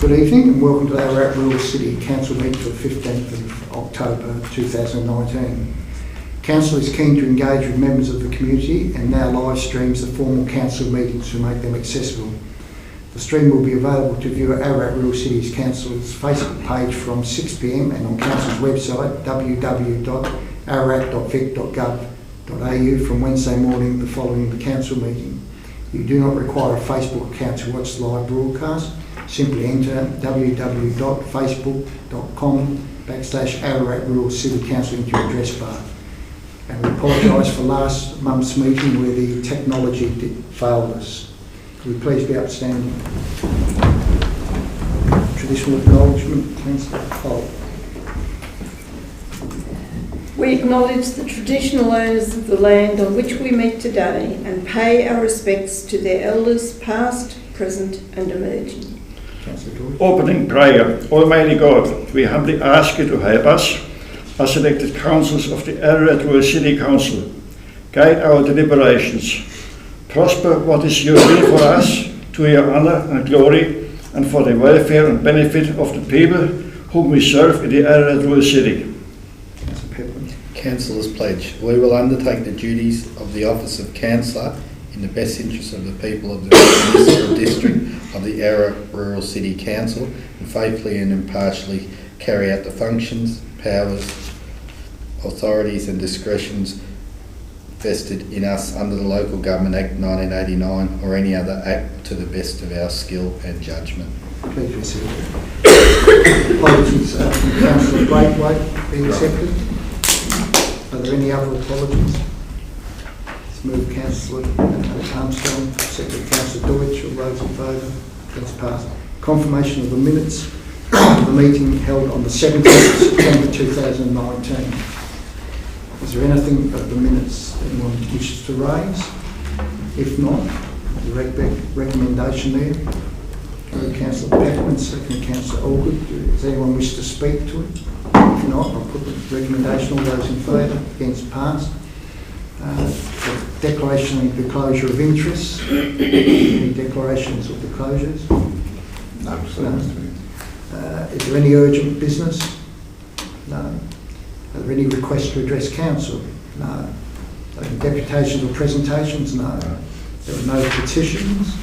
Good evening and welcome to the Ararat Rural City Council meeting for the 15th of October 2019. Council is keen to engage with members of the community and now live streams the formal council meetings to make them accessible. The stream will be available to view at Ararat Rural City's Council's Facebook page from 6 p.m. and on Council's website www.ararat.vic.gov.au from Wednesday morning the following the council meeting. You do not require a Facebook account to watch the live broadcast. Simply enter www.facebook.com/Ararat Rural City Council into your address bar. And we apologise for last month's meeting where the technology failed us. Could we please be upstanding? Traditional acknowledgement, Councillor Cole. We acknowledge the traditional owners of the land on which we meet today and pay our respects to their elders past, present and emerging. Opening prayer. Almighty God, we humbly ask you to help us as elected councillors of the Ararat Rural City Council. Guide our deliberations. Prosper what is your will for us, to your honour and glory, and for the welfare and benefit of the people whom we serve in the Ararat Rural City. Councillors pledge. We will undertake the duties of the office of councillor in the best interest of the people of the municipal district of the Ararat Rural City Council and faithfully and impartially carry out the functions, powers, authorities and discretions vested in us under the Local Government Act 1989 or any other act to the best of our skill and judgment. Please receive it. Apologies from Councillor Braithwaite being accepted. Are there any other apologies? Let's move Councillor Armstrong, second Councillor Deutsch. All those in favour? That's passed. Confirmation of the minutes of the meeting held on the 17th of September 2019. Is there anything of the minutes anyone wishes to raise? If not, the recommendation there. Councillor Peckman, second Councillor Allgood. Does anyone wish to speak to it? If not, I'll put the recommendation. All those in favour? Against, passed. The declaration of the closure of interest. Any declarations of the closures? No. Is there any urgent business? No. Are there any requests to address council? No. Are there deputations or presentations? No. There are no petitions.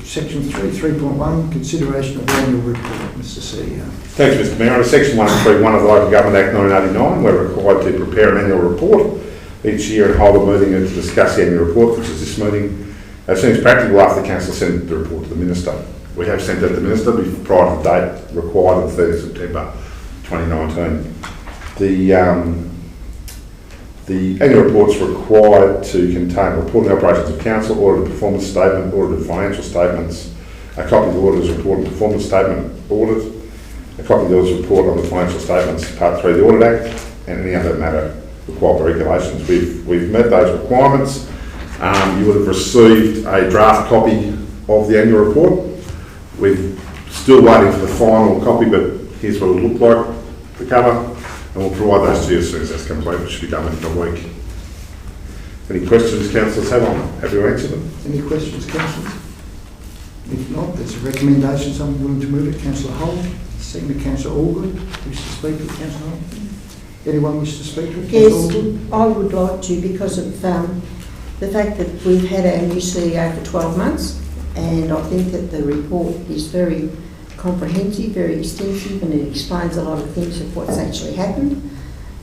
Section 3.1, consideration of the annual report. Mr. CEO. Thanks, Mr. Mayor. Under Section 131 of the Local Government Act 1989, we're required to prepare an annual report each year and hold a meeting to discuss the annual report, which is this meeting. As soon as practical, after the Council sent the report to the Minister. We have sent it to the Minister prior to the date required of 30 September 2019. The annual report is required to contain a report on the operations of Council, audited performance statement, audited financial statements, a copy of the auditor's report and performance statement audit, a copy of the auditor's report on the financial statements, Part 3 of the Audit Act, and any other matter required by regulations. We've met those requirements. You would have received a draft copy of the annual report. We're still waiting for the final copy, but here's what it will look like, the cover. And we'll provide those to you as soon as that's complete, which should be done within a week. Any questions councillors have? I'm happy to answer them. Any questions, councillors? If not, there's a recommendation. Someone willing to move it? Councillor Holt, second Councillor Allgood. Wish to speak to it, Councillor Holt? Anyone wish to speak to it? Yes, I would like to, because of the fact that we've had our new CEO for 12 months, and I think that the report is very comprehensive, very extensive, and it explains a lot of things of what's actually happened.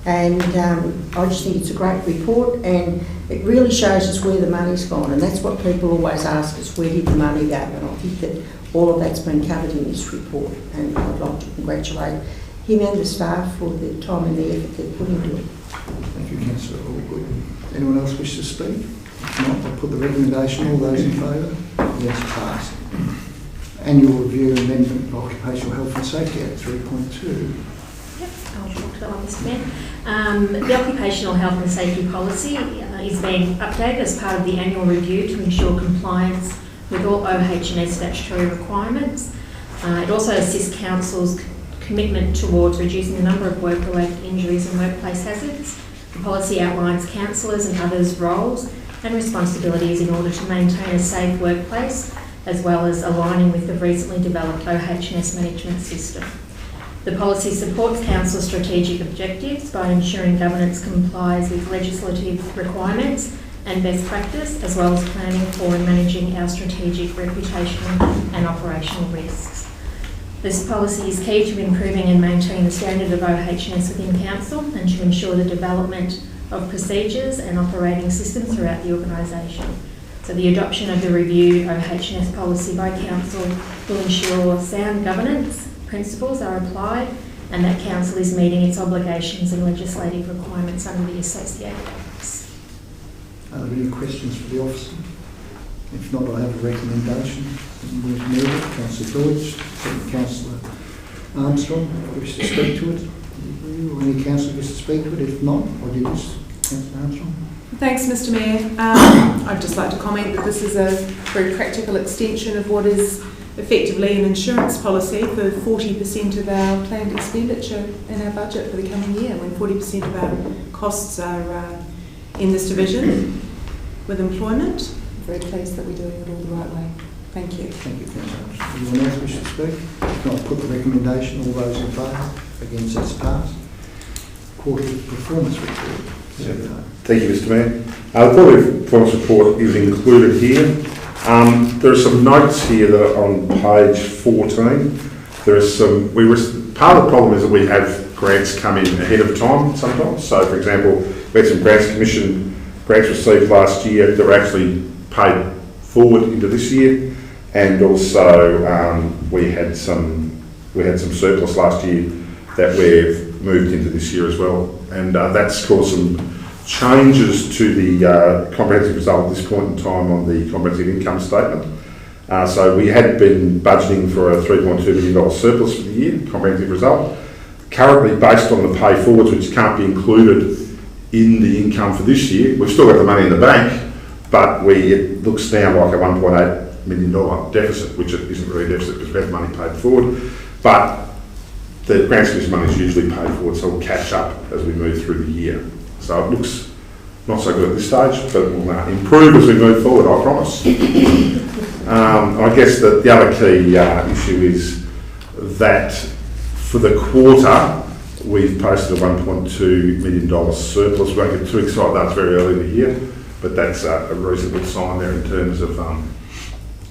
And I just think it's a great report, and it really shows us where the money's gone, and that's what people always ask us, where did the money go? And I think that all of that's been covered in this report, and I'd like to congratulate him and the staff for the time and the effort they've put into it. Thank you, Councillor Allgood. Anyone else wish to speak? If not, I'll put the recommendation. All those in favour? Yes, passed. Annual Review Amendment of Occupational Health and Safety Act 3.2. Yep, I'll talk to that one, Mr. Mayor. The Occupational Health and Safety Policy is being updated as part of the annual review to ensure compliance with all OH&S statutory requirements. It also assists councils' commitment towards reducing the number of work-related injuries and workplace hazards. The policy outlines councillors and others' roles and responsibilities in order to maintain a safe workplace as well as aligning with the recently developed OH&S management system. The policy supports Council's strategic objectives by ensuring governance complies with legislative requirements and best practice, as well as planning for and managing our strategic, reputational and operational risks. This policy is key to improving and maintaining the standard of OH&S within Council and to ensure the development of procedures and operating systems throughout the organisation. So the adoption of the reviewed OH&S policy by Council will ensure sound governance principles are applied and that Council is meeting its obligations and legislative requirements under the Associated Acts. Are there any questions for the officer? If not, I have a recommendation. We've moved it. Councillor Deutsch, second Councillor Armstrong, wish to speak to it? Or any councillor wish to speak to it? If not, I do this. Councillor Armstrong. Thanks, Mr Mayor. I'd just like to comment that this is a very practical extension of what is effectively an insurance policy for 40% of our planned expenditure in our budget for the coming year, when 40% of our costs are in this division with employment. I'm very pleased that we're doing it all the right way. Thank you. Thank you, Councillor Armstrong. Anyone else wish to speak? If not, put the recommendation. All those in favour? Against, it's passed. Quarterly performance report. Thank you, Mr Mayor. The quarterly performance report is included here. There are some notes here that are on page 14. There are some. Part of the problem is that we have grants come in ahead of time sometimes. So, for example, we had some grants received last year that were actually paid forward into this year, and also we had some surplus last year that we've moved into this year as well, and that's caused some changes to the comprehensive result at this point in time on the comprehensive income statement. So we had been budgeting for a $3.2 million surplus for the year, comprehensive result. Currently, based on the pay forwards, which can't be included in the income for this year, we've still got the money in the bank, but it looks now like a $1.8 million deficit, which isn't really a deficit because we have money paid forward. But the grants commission money is usually paid forward, so we'll catch up as we move through the year. So it looks not so good at this stage, but we'll improve as we move forward, I promise. I guess that the other key issue is that for the quarter, we've posted a $1.2 million surplus. We won't get too excited, that's very early in the year, but that's a reasonable sign there in terms of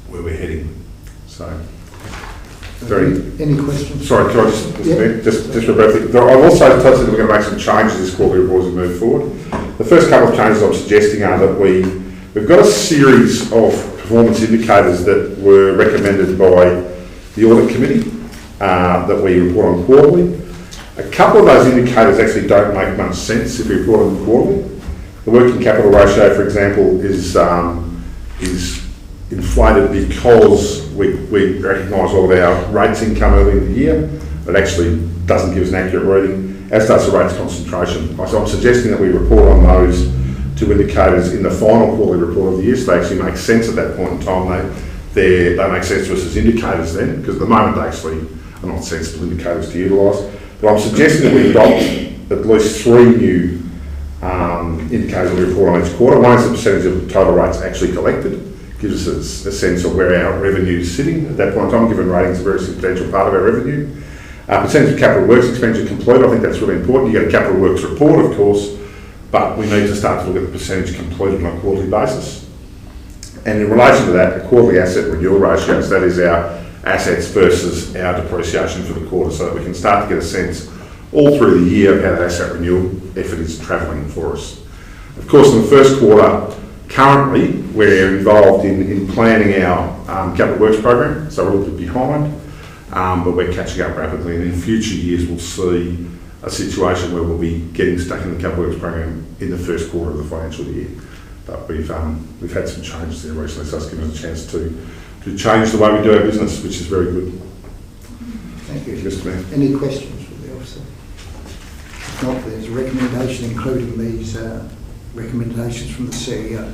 where we're heading. So, any questions? Sorry, can I just real briefly? I've also told you that we're going to make some changes to this quarterly report as we move forward. The first couple of changes I'm suggesting are that we've got a series of performance indicators that were recommended by the audit committee that we report on quarterly. A couple of those indicators actually don't make much sense if we report on them quarterly. The working capital ratio, for example, is inflated because we recognise all of our rates income early in the year. It actually doesn't give us an accurate reading, as does the rates concentration. So I'm suggesting that we report on those two indicators in the final quarterly report of the year, so they actually make sense at that point in time. They make sense to us as indicators then, because at the moment they actually are not sensible indicators to utilise. But I'm suggesting that we adopt at least 3 new indicators that we report on each quarter. One is the percentage of total rates actually collected. Gives us a sense of where our revenue is sitting at that point in time, given rating is a very substantial part of our revenue. Percentage of capital works expenditure completed, I think that's really important. You get a capital works report, of course, but we need to start to look at the percentage completed on a quarterly basis. And in relation to that, a quarterly asset renewal ratio, so that is our assets versus our depreciation for the quarter, so that we can start to get a sense all through the year of how that asset renewal effort is travelling for us. Of course, in the first quarter, currently, we're involved in planning our capital works program, so we're a little bit behind, but we're catching up rapidly. And in future years, we'll see a situation where we'll be getting stuck in the capital works program in the first quarter of the financial year. But we've had some changes there recently, so it's given us a chance to change the way we do our business, which is very good. Thank you. Mr. Mayor. Any questions for the officer? If not, there's a recommendation including these recommendations from the CEO.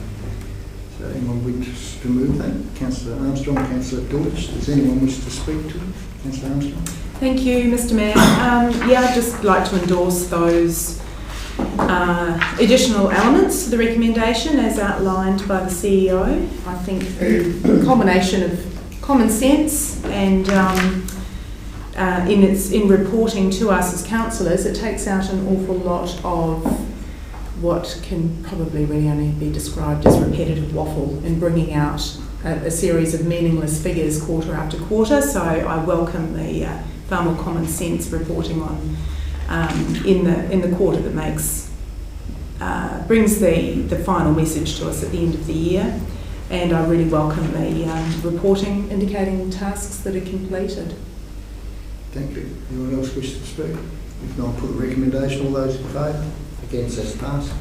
So anyone wish to move that? Councillor Armstrong, Councillor Deutsch. Does anyone wish to speak to it? Councillor Armstrong. Thank you, Mr Mayor. I'd just like to endorse those additional elements to the recommendation as outlined by the CEO. I think the combination of common sense and in reporting to us as councillors, it takes out an awful lot of what can probably really only be described as repetitive waffle in bringing out a series of meaningless figures quarter after quarter. So I welcome the far more common sense reporting on in the quarter that brings the final message to us at the end of the year. And I really welcome the reporting indicating tasks that are completed. Thank you. Anyone else wish to speak? If not, put the recommendation. All those in favour? Against, that's passed.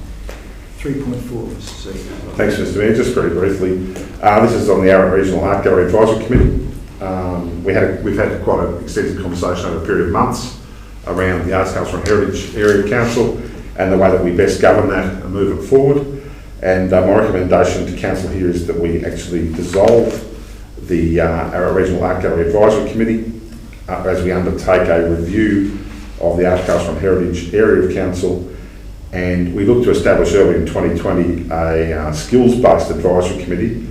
3.4, Mr. C. Thanks, Mr. Mayor. Just very briefly, this is on the Ararat Regional Art Gallery Advisory Committee. We've had quite an extensive conversation over a period of months around the Arts, Culture and Heritage Area Council and the way that we best govern that and move it forward. And my recommendation to Council here is that we actually dissolve the Ararat Regional Art Gallery Advisory Committee as we undertake a review of the Arts, Culture and Heritage Area of Council. And we look to establish early in 2020 a skills-based advisory committee,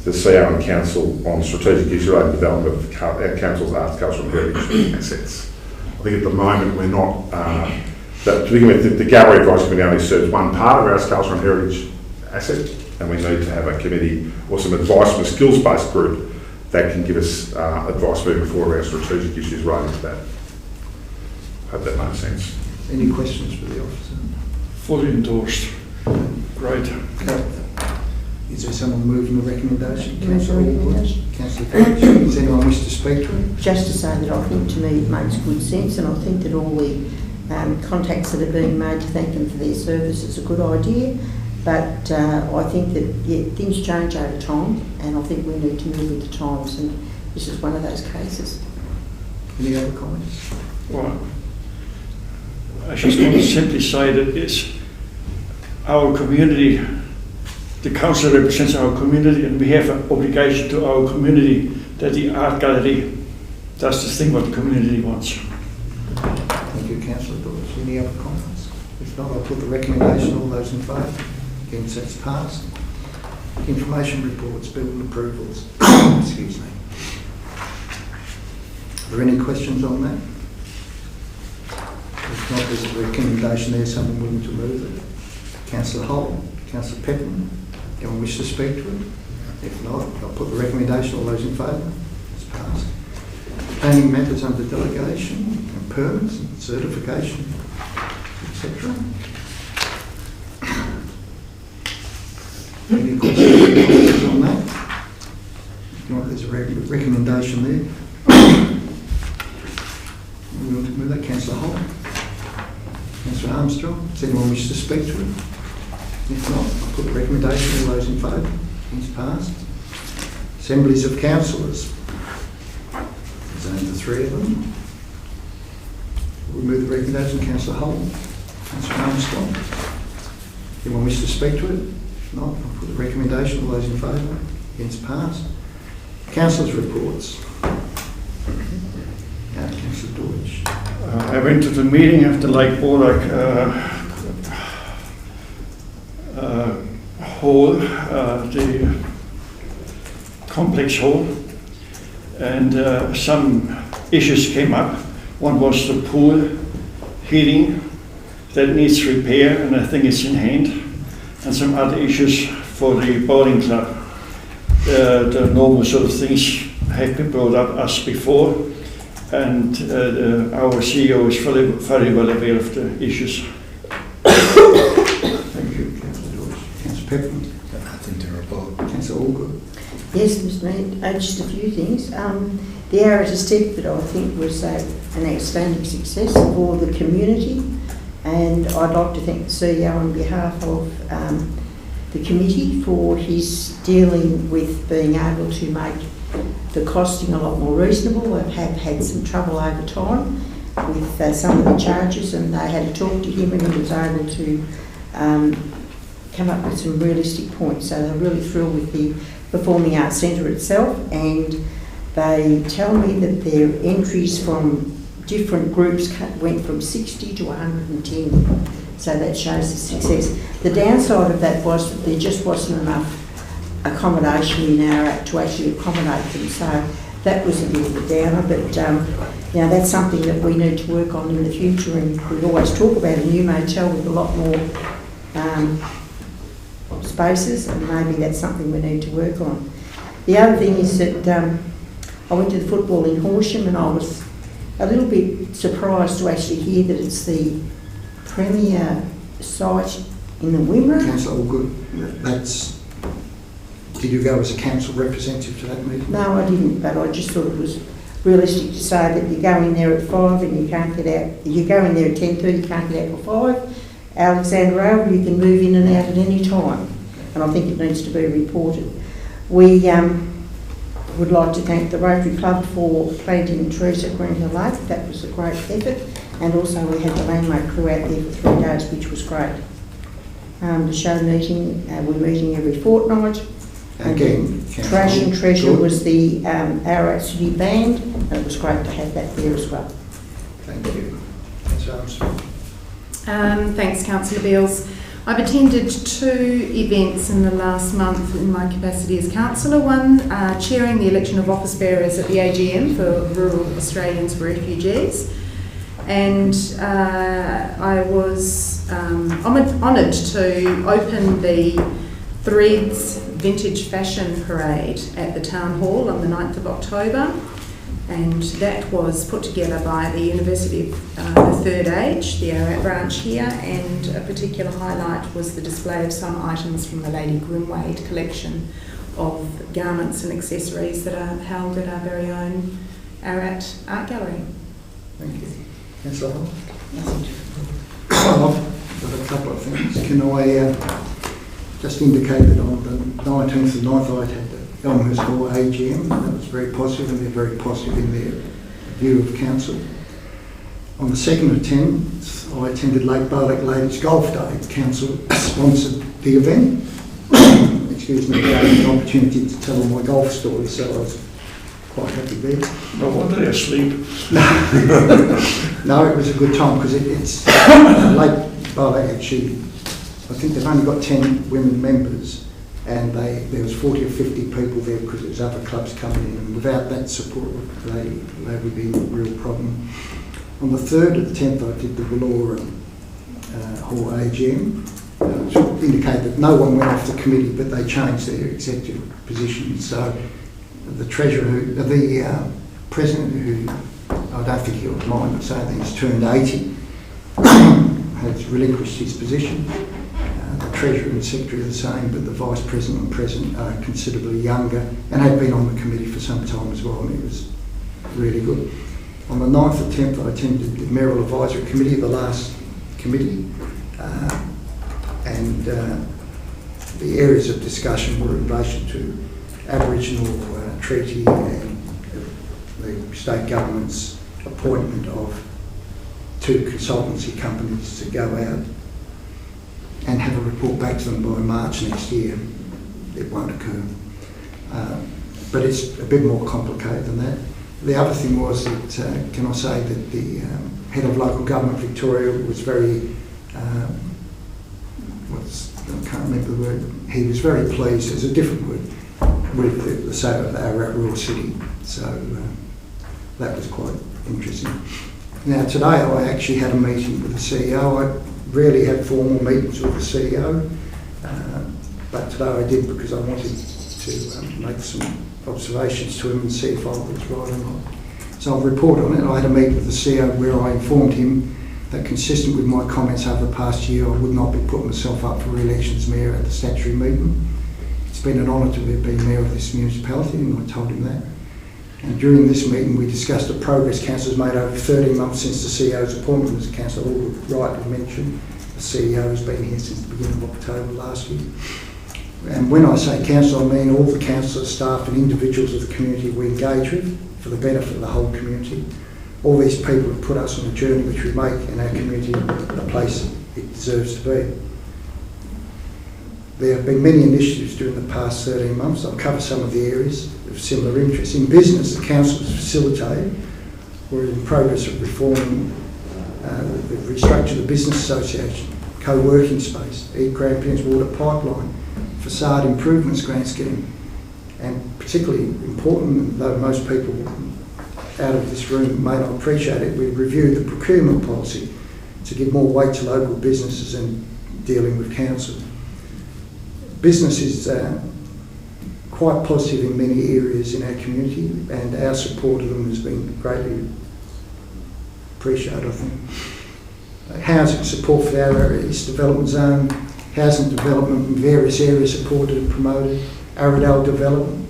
the CEO and Council on strategic issue and development of Council's arts, culture and heritage assets. I think at the moment we're not, to begin with, the Gallery Advisory Committee only serves one part of our arts, culture and heritage asset, and we need to have a committee or some advice from a skills-based group that can give us advice moving forward around strategic issues relating to that. Hope that makes sense. Any questions for the officer? Fully endorsed. Great. Okay. Is there someone moving the recommendation? Move the recommendation. Councillor Finch. Does anyone wish to speak to it? Just to say that I think to me it makes good sense, and I think that all the contacts that are being made to thank them for their service is a good idea. But I think that things change over time, and I think we need to move with the times, and this is one of those cases. Any other comments? Well, I just want to simply say that it's our community, the council represents our community, and we have an obligation to our community that the art gallery does the thing what the community wants. Thank you, Councillor Dawes. Any other comments? If not, I'll put the recommendation. All those in favour? Against, that's passed. Information reports, building approvals. Excuse me. Are there any questions on that? If not, there's a recommendation there. Someone willing to move it? Councillor Holt, Councillor Pepperman. Anyone wish to speak to it? If not, I'll put the recommendation. All those in favour? It's passed. Planning matters under delegation and permits and certification, etc. Any questions on that? If not, there's a recommendation there. We want to move that. Councillor Holt. Councillor Armstrong. Does anyone wish to speak to it? If not, I'll put the recommendation. All those in favour? It's passed. Assemblies of councillors. There's only 3 of them. We'll move the recommendation. Councillor Holt. Councillor Armstrong. Anyone wish to speak to it? If not, I'll put the recommendation. All those in favour? It's passed. Councillors' reports. Councillor Deutsch. I went to the meeting of the Lake Borlaug hall, the complex hall, and some issues came up. One was the pool heating that needs repair, and I think it's in hand, and some other issues for the bowling club. The normal sort of things have been brought up us before, and our CEO is very well aware of the issues. Thank you, Councillor Deutsch. Councillor Pepperman. Got nothing to report. Councillor Allgood. Yes, Mr. Mayor, just a few things. The Ararat step that I think was an outstanding success for the community, and I'd like to thank the CEO on behalf of the committee for his dealing with being able to make the costing a lot more reasonable. I have had some trouble over time with some of the charges, and they had to talk to him, and he was able to come up with some realistic points. So they're really thrilled with the Performing Arts Centre itself, and they tell me that their entries from different groups went from 60 to 110 So that shows the success. The downside of that was that there just wasn't enough accommodation in Ararat to actually accommodate them. So that was a bit of a downer, but you know, that's something that we need to work on in the future, and we always talk about a new motel with a lot more spaces, and maybe that's something we need to work on. The other thing is that I went to the football in Horsham, and I was a little bit surprised to actually hear that it's the premier site in the Wimmera. Councillor Allgood, did you go as a council representative to that meeting? No, I didn't, but I just thought it was realistic to say that you go in there at 5 and you can't get out. You go in there at 10:30, you can't get out for 5. Alexander Oval, you can move in and out at any time, and I think it needs to be reported. We would like to thank the Rotary Club for planting trees at Green Hill Lake. That was a great effort, and also we had the landmark crew out there for 3 days, which was great. The show meeting, we're meeting every fortnight. Again, Trash and Treasure was the Ararat City Band, and it was great to have that there as well. Thank you. Councillor Armstrong. Thanks, Councillor Beals. I've attended 2 events in the last month in my capacity as councillor. One, chairing the election of office bearers at the AGM for Rural Australians Refugees. And I was honoured to open the Threads Vintage Fashion Parade at the Town Hall on the 9th of October. And that was put together by the University of the Third Age, the Ararat branch here, and a particular highlight was the display of some items from the Lady Grimwade collection of garments and accessories that are held at our very own Ararat Art Gallery. Thank you. Councillor Hall? I've got a couple of things. Can I just indicate that on the 19th of 9th I had the Elmhurst Hall AGM. That was very positive, and they're very positive in their view of council. On the 2nd of 10th, I attended Lake Barlick Ladies Golf Day. Council sponsored the event. Excuse me, gave me an opportunity to tell all my golf stories, so I was quite happy there. No wonder they're asleep. No, it was a good time because it's Lake Barlick actually. I think they've only got 10 women members, and there was 40 or 50 people there because there was other clubs coming in, and without that support they would be in a real problem. On the 3rd of the 10th I did the Wallora Hall AGM, which indicated that no one went off the committee, but they changed their executive position. So the treasurer, the president, who I don't think he'll mind, but saying he's turned 80, has relinquished his position. The treasurer and secretary are the same, but the vice president and president are considerably younger and had been on the committee for some time as well, and it was really good. On the 9th and 10th I attended the Mayoral Advisory Committee, the last committee, and the areas of discussion were in relation to Aboriginal treaty and the state government's appointment of 2 consultancy companies to go out and have a report back to them by March next year. It won't occur. But it's a bit more complicated than that. The other thing was that, can I say that the head of local government Victoria was very, I can't remember the word, he was very pleased, there's a different word, with the sale of Ararat Rural City. So that was quite interesting. Now today I actually had a meeting with the CEO. I rarely have formal meetings with the CEO, but today I did because I wanted to make some observations to him and see if I was right or not. So I'll report on it. I had a meeting with the CEO where I informed him that, consistent with my comments over the past year, I would not be putting myself up for re-election as mayor at the statutory meeting. It's been an honour to have been mayor of this municipality, and I told him that. And during this meeting we discussed the progress council has made over 13 months since the CEO's appointment. As Councillor Allgood rightly mentioned, the CEO has been here since the beginning of October last year. And when I say council, I mean all the councillors, staff and individuals of the community we engage with for the benefit of the whole community. All these people have put us on a journey which we make in our community the place it deserves to be. There have been many initiatives during the past 13 months. I'll cover some of the areas of similar interest. In business, the council has facilitated, we're in progress of reforming, restructure the Business Association co-working space, Grampians Water Pipeline, facade improvements grant scheme, and particularly important, though most people out of this room may not appreciate it, we've reviewed the procurement policy to give more weight to local businesses and dealing with council. Business is quite positive in many areas in our community, and our support of them has been greatly appreciated, I think. Housing support for the Ararat East Development Zone, housing development in various areas supported and promoted, Ararat development.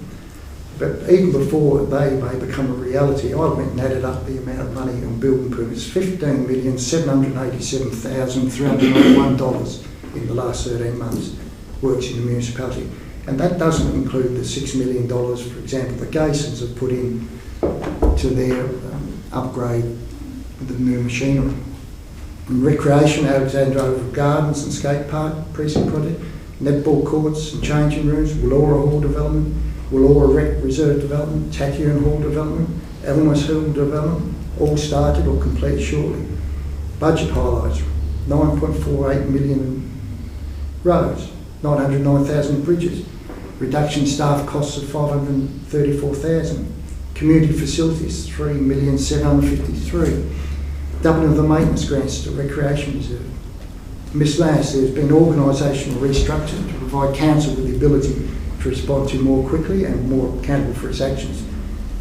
But even before they may become a reality, I went and added up the amount of money on building permits, $15,787,391 in the last 13 months, works in the municipality. And that doesn't include the $6 million, for example, the Gasons have put in to their upgrade with the new machinery. And recreation, Alexandra Oval Gardens and Skate Park, precinct project, netball courts and changing rooms, Wallora Hall development, Wallora Rec Reserve development, Tathian Hall development, Elmhurst Hill development, all started or complete shortly. Budget highlights, 9.48 million in roads, 909,000 bridges, reduction in staff costs of 534,000, community facilities, 3,753,000, doubling of the maintenance grants to recreation reserve. Miscellaneous, there's been organisational restructure to provide council with the ability to respond to more quickly and more accountable for its actions.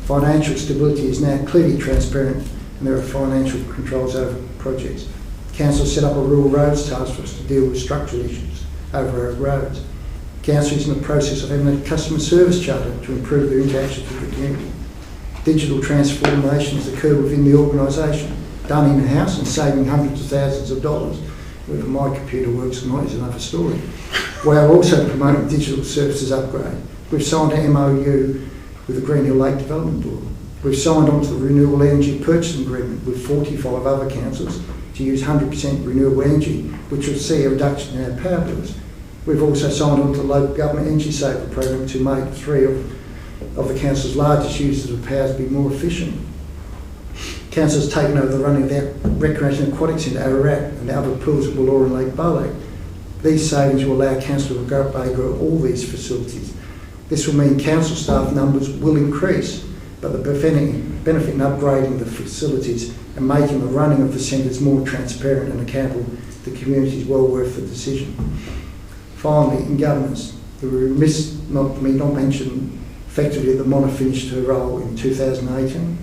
Financial stability is now clearly transparent and there are financial controls over projects. Council set up a rural roads task force to deal with structural issues over our roads. Council is in the process of having a customer service charter to improve their interactions with the community. Digital transformation has occurred within the organisation, done in-house and saving hundreds of thousands of dollars. Whether my computer works or not is another story. We are also promoting digital services upgrade. We've signed an MOU with the Green Hill Lake Development Board. We've signed on to the Renewable Energy Purchasing Agreement with 45 other councils to use 100% renewable energy, which will see a reduction in our power bills. We've also signed on to the Local Government Energy Saver Program to make 3 of the council's largest users of power to be more efficient. Council has taken over the running of their recreation aquatics into Ararat and the other pools at Wallora and Lake Bowlake. These savings will allow council to go over all these facilities. This will mean council staff numbers will increase, but the benefit in upgrading the facilities and making the running of the centres more transparent and accountable to the community is well worth the decision. Finally, in governance, we were remiss not mention effectively that Mona finished her role in 2018,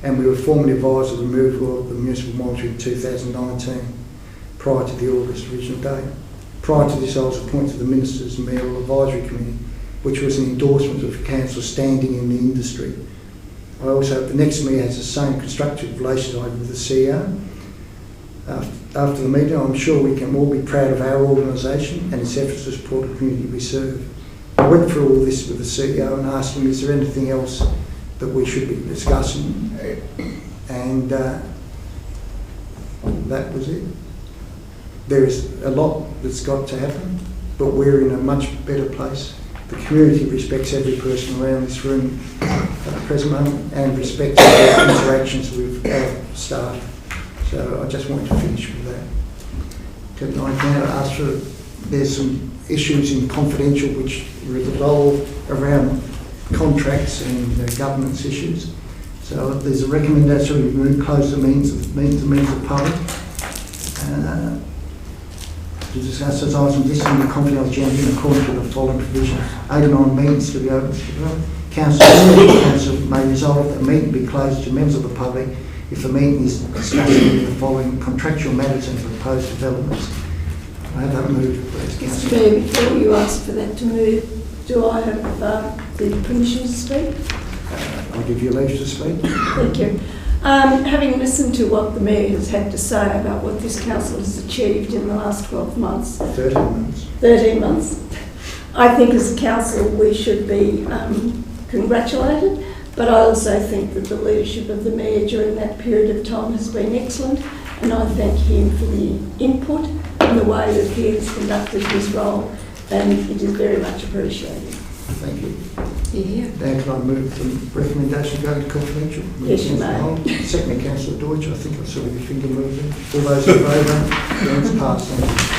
and we were formally advised of the removal of the municipal monitor in 2019, prior to the August original date. Prior to this, I was appointed to the Ministers' Mayoral Advisory Committee, which was an endorsement of council standing in the industry. I also, the next meeting, has the same constructive relationship with the CEO. After the meeting, I'm sure we can all be proud of our organisation and its efforts to support the community we serve. I went through all this with the CEO and asked him, is there anything else that we should be discussing? And that was it. There is a lot that's got to happen, but we're in a much better place. The community respects every person around this room at the present moment and respects their interactions with our staff. So I just wanted to finish with that. Can I now ask for, there's some issues in confidential which revolve around contracts and governance issues. So there's a recommendation to close the means of public. To discuss those items listed in the confidential agenda in accordance with the following provisions. 8 or 9 meetings to be open to the public. Council may resolve that a meeting be closed to members of the public if the meeting is discussing the following contractual matters and proposed developments. I have that moved, please. Mr. Mayor, before you ask for that to move, do I have the permission to speak? I'll give you leave to speak. Thank you. Having listened to what the Mayor has had to say about what this council has achieved in the last 12 months. 13 months. 13 months. I think as a council we should be congratulated, but I also think that the leadership of the Mayor during that period of time has been excellent, and I thank him for the input and the way that he has conducted his role, and it is very much appreciated. Thank you. Yeah. Now can I move the recommendation go to confidential? Yes, you may. Secondly, councillor Deutsch, I think I saw your finger moving. All those in favour? It's passed. Thank you.